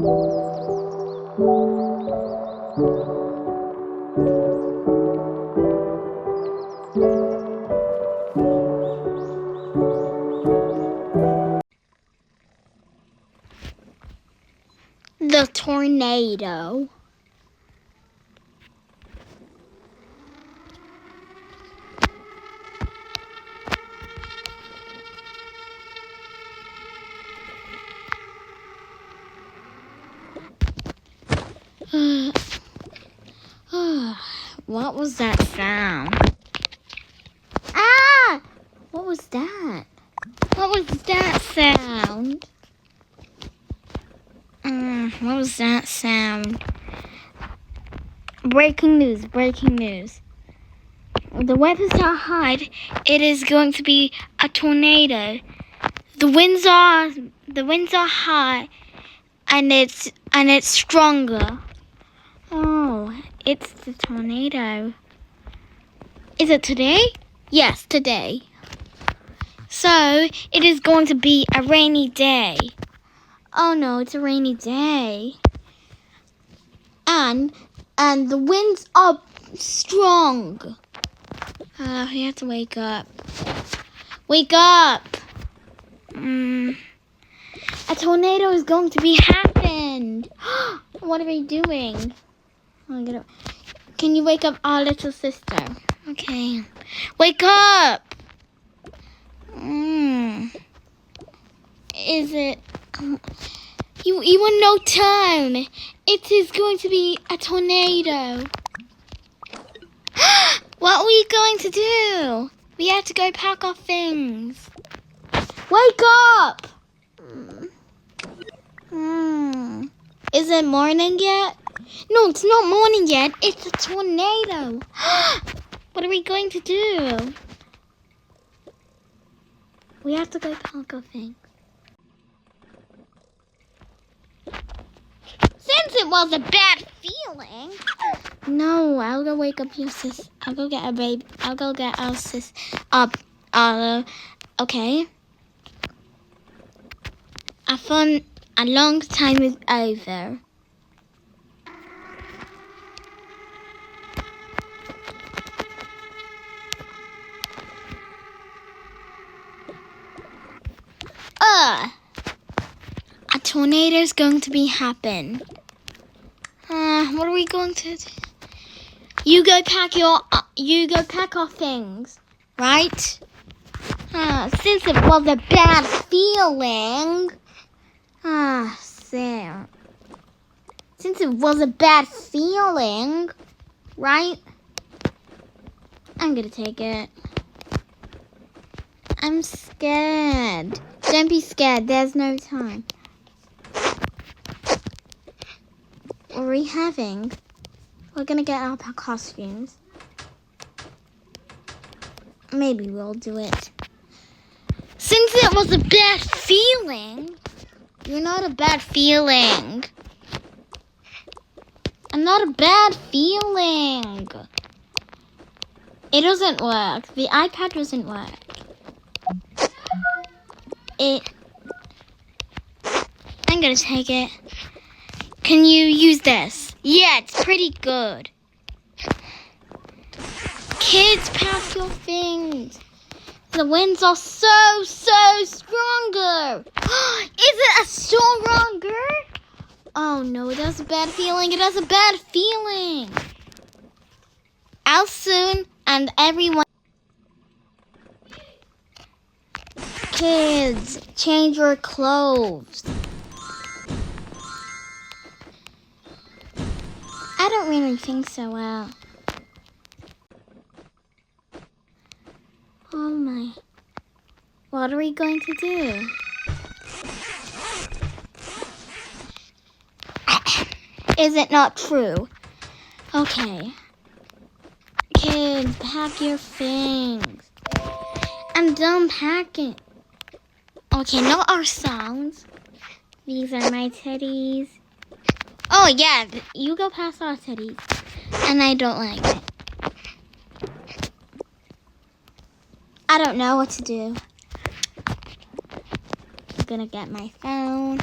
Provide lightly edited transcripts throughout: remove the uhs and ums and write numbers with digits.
The tornado. What was that sound? Ah! What was that? What was that sound? What was that sound? Breaking news, breaking news. The weather's not hot. It is going to be a tornado. The winds are high, and it's stronger. Oh, it's the tornado. Is it today? Yes, today. So, it is going to be a rainy day. Oh no, it's a rainy day. And the winds are strong. We have to wake up. Wake up! A tornado is going to be happened. What are we doing? Can you wake up our little sister? Okay. Wake up! Is it... You want no time. It is going to be a tornado. What are we going to do? We have to go pack our things. Wake up! Is it morning yet? No, it's not morning yet. It's a tornado. What are we going to do? We have to go pack our things. Since it was a bad feeling. No, I'll go wake up your sis. I'll go get a baby. I'll go get our sis up. Okay. A long time is over. A tornado is going to be happen. What are we going to do? You go pack our things, right? Since it was a bad feeling. Sam. Since it was a bad feeling, right? I'm gonna take it. I'm scared. Don't be scared. There's no time. What are we having? We're gonna get our costumes. Maybe we'll do it. Since it was a bad feeling, you're not a bad feeling. I'm not a bad feeling. It doesn't work. The iPad doesn't work. I'm gonna take it. Can you use this? Yeah, it's pretty good. Kids, pack your things. The winds are so stronger. Is it a stronger? Oh no, it has a bad feeling. It has a bad feeling. I'll soon, and everyone. Kids, change your clothes. I don't really think so well. Oh my. What are we going to do? Is it not true? Okay. Kids, pack your things. I'm done packing. Okay, not our songs. These are my teddies. Oh yeah, you go past our teddies. And I don't like it. I don't know what to do. I'm gonna get my phone.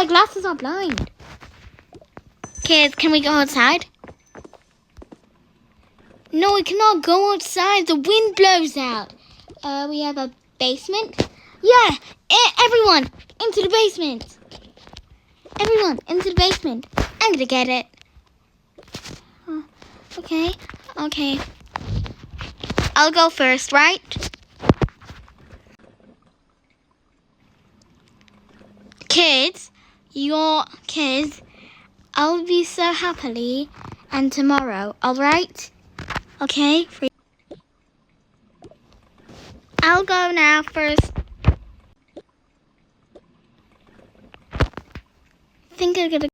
my glasses are blind. Kids, can we go outside? No, we cannot go outside. The wind blows out. We have a basement. Yeah, everyone into the basement. Everyone into the basement. I'm gonna get it. Okay. I'll go first, right? Kids, I'll be so happily and tomorrow, alright? Okay? I'll go now first. Think I'm gonna.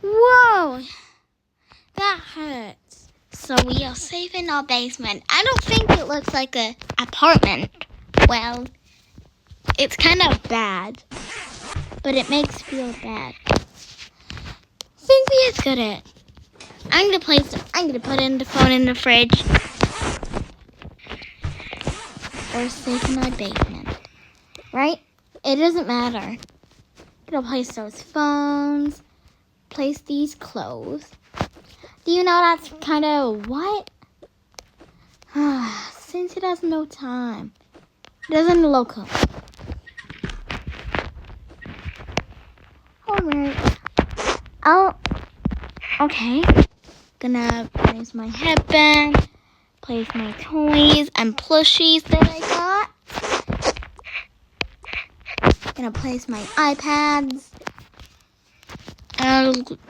Whoa! That hurts. So we are safe in our basement. I don't think it looks like an apartment. Well, it's kind of bad. But it makes me feel bad. Think we just got it. I'm gonna put in the phone in the fridge. Or safe in my basement. Right? It doesn't matter. Gonna place those phones. Place these clothes. Do you know that's kind of what? Since it has no time. It doesn't look up. Alright. Okay. Gonna place my headband. Place my toys and plushies that I got. Gonna place my iPads.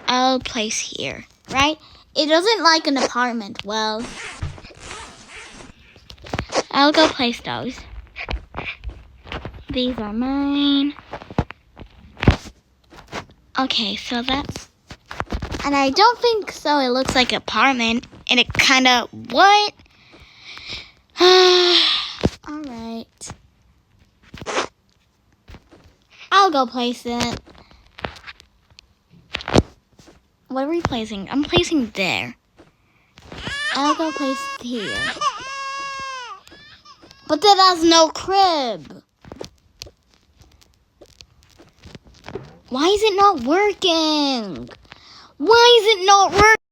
I'll place here, right? It doesn't like an apartment. Well, I'll go place those. These are mine. Okay, so that's... And I don't think so. It looks like an apartment. And it kind of... What? Alright. I'll go place it. What are we placing? I'm placing there. I'll go place here. But that has no crib. Why is it not working? Why is it not working?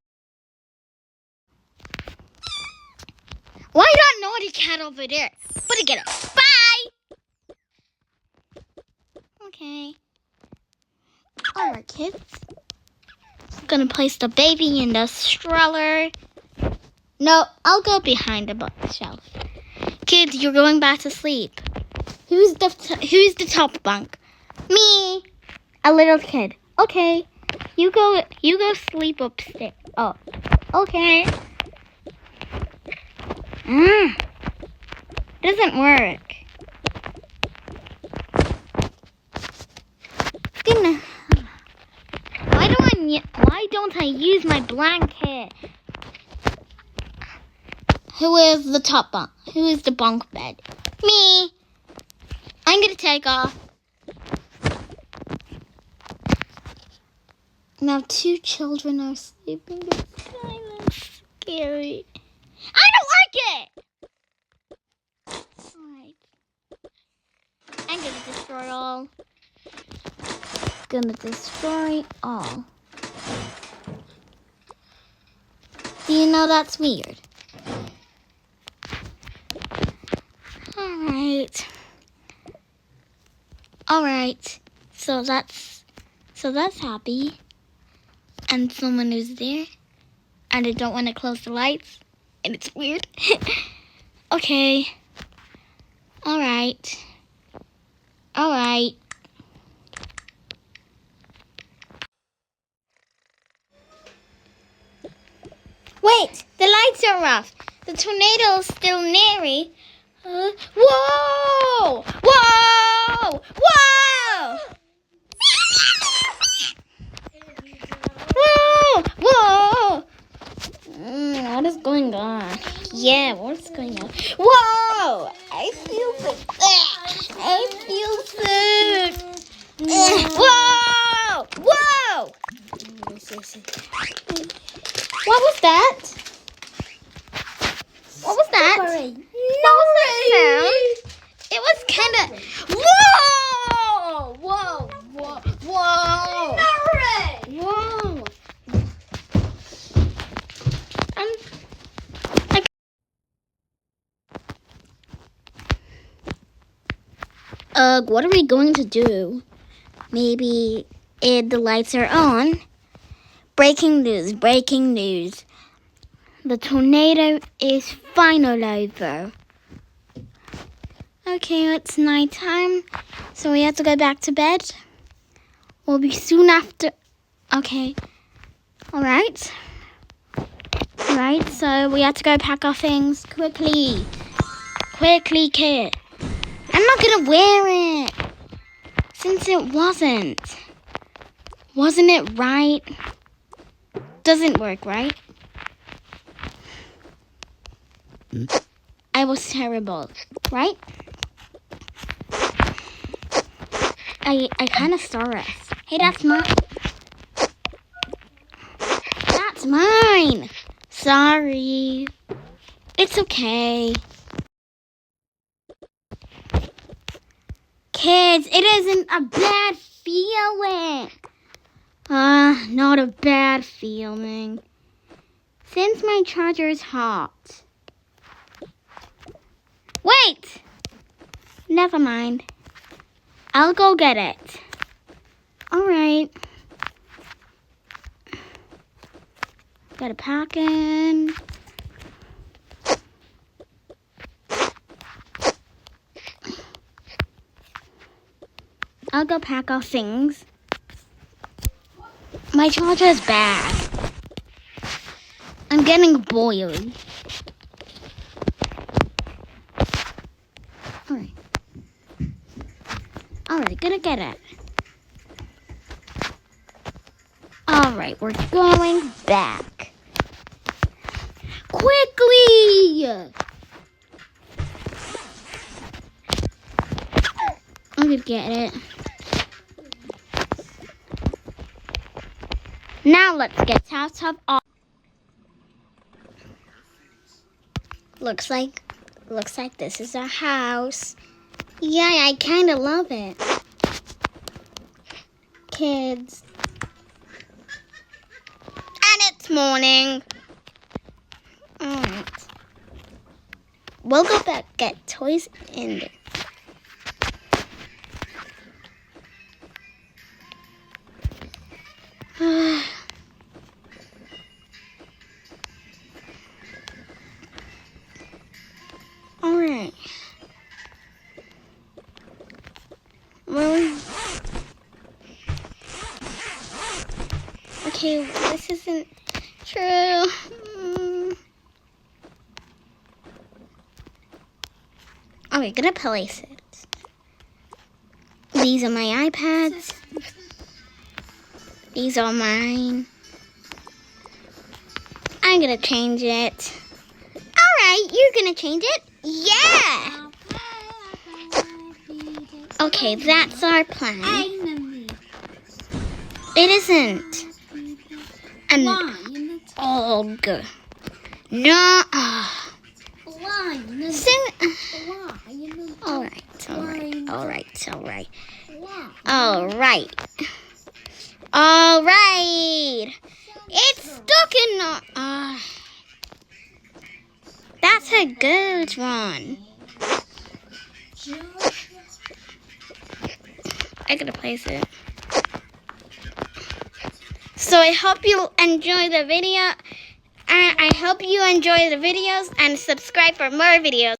Why that naughty cat over there? Better get up. Bye! Okay. Alright, kids. Gonna place the baby in the stroller. No, I'll go behind the bookshelf. Kids, you're going back to sleep. Who's the top bunk? Me, a little kid. Okay, you go sleep upstairs. Oh, okay. Doesn't work. Why don't I use my blanket? Who is the top bunk? Who is the bunk bed? Me. I'm gonna take off. Now 2 children are sleeping. It's kind of scary. I don't like it! Alright. I'm gonna destroy all. Gonna destroy all. Do you know that's weird? Alright. So that's happy. And someone is there. And I don't want to close the lights. And it's weird. Okay. Alright. Wait, the lights are off. The tornado is still near me. Whoa! Whoa! Whoa! Whoa! Whoa! What is going on? Yeah, what's going on? Whoa! I feel food. Whoa! that? What was that? What was that sound? It was kind of... Whoa! Whoa! Whoa! Whoa! Whoa! What are we going to do? Maybe if the lights are on. Breaking news, breaking news. The tornado is finally over. Okay, it's nighttime, so we have to go back to bed. We'll be soon after. Okay. Alright. Alright, so we have to go pack our things quickly. Quickly, kid. I'm not gonna wear it. Since it wasn't. Wasn't it right? Doesn't work, right? I was terrible, right? I kind of saw us. Hey, that's mine. That's mine. Sorry. It's okay. Kids, it isn't a bad feeling. Not a bad feeling. Since my charger is hot. Wait! Never mind. I'll go get it. Alright. Gotta pack in. I'll go pack our things. My charger is bad. I'm getting boiled. Alright, gonna get it. Alright, we're going back. Quickly! I'm gonna get it. Now let's get out of all. Looks like this is our house. Yeah, I kind of love it. Kids. And it's morning. Alright. We'll go back get toys in there. Alright. Well, okay, this isn't true. Okay, gonna place it. These are my iPads. These are mine. I'm gonna change it. Alright, you're gonna change it? Yeah! Okay, that's our plan. It isn't. An ogre. No. Alright. It's stuck in the... That's a good one. I gotta place it. So I hope you enjoy the video. I hope you enjoy the videos and subscribe for more videos.